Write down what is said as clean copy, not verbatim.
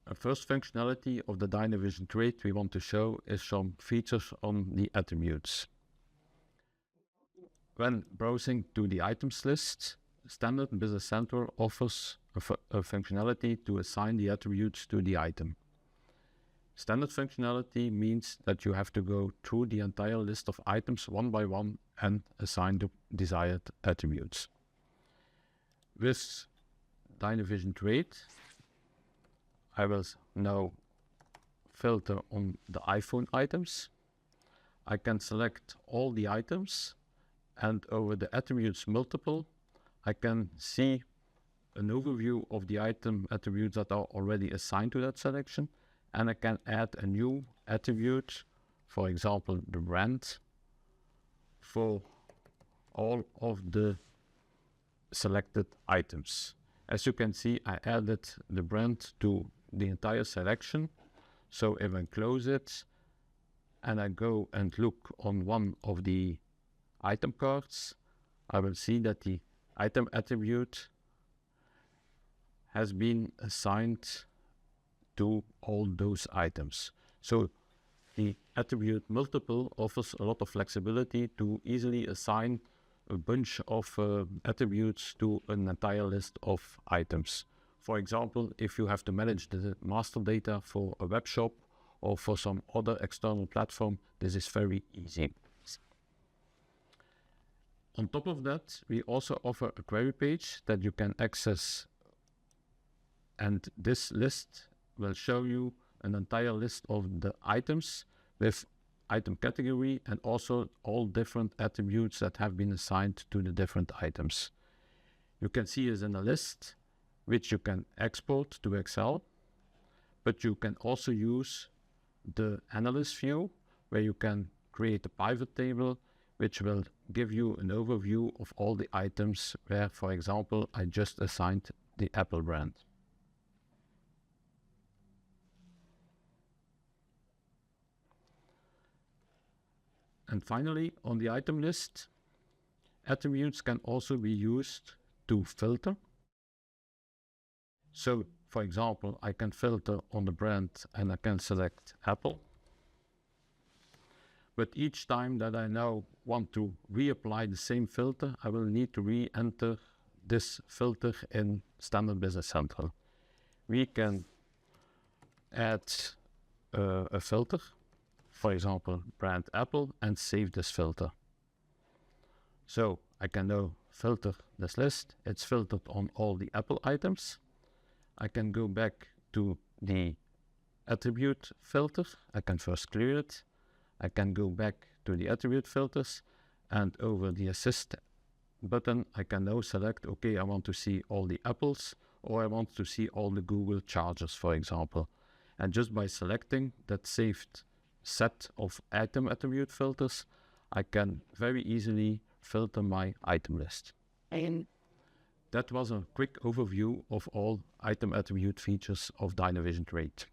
A first functionality of the Dynavision trait we want to show is some features on the attributes. When browsing to the items list, Standard Business Central offers a functionality to assign the attributes to the item. Standard functionality means that you have to go through the entire list of items one by one and assign the desired attributes. With Dynavision trait, I will now filter on the iPhone items. I can select all the items, and over the attributes multiple, I can see an overview of the item attributes that are already assigned to that selection, and I can add a new attribute, for example, the brand, for all of the selected items. As you can see, I added the brand to the entire selection. So if I close it and I go and look on one of the item cards, I will see that the item attribute has been assigned to all those items. So the attribute multiple offers a lot of flexibility to easily assign a bunch of attributes to an entire list of items. For example, if you have to manage the master data for a web shop or for some other external platform, this is very easy. On top of that, we also offer a query page that you can access, and this list will show you an entire list of the items with item category and also all different attributes that have been assigned to the different items. You can see it in a list which you can export to Excel, but you can also use the analyst view where you can create a pivot table which will give you an overview of all the items where, for example, I just assigned the Apple brand. And finally, on the item list, attributes can also be used to filter. So, for example, I can filter on the brand and I can select Apple. But each time that I now want to reapply the same filter, I will need to re-enter this filter in Standard Business Central. We can add a filter, for example, brand Apple, and save this filter. So I can now filter this list. It's filtered on all the Apple items. I can go back to the attribute filter. I can first clear it. I can go back to the attribute filters, and over the assist button, I can now select, okay, I want to see all the apples, or I want to see all the Google chargers, for example. And just by selecting that saved set of item attribute filters, I can very easily filter my item list. And that was a quick overview of all item attribute features of Dynavision trait.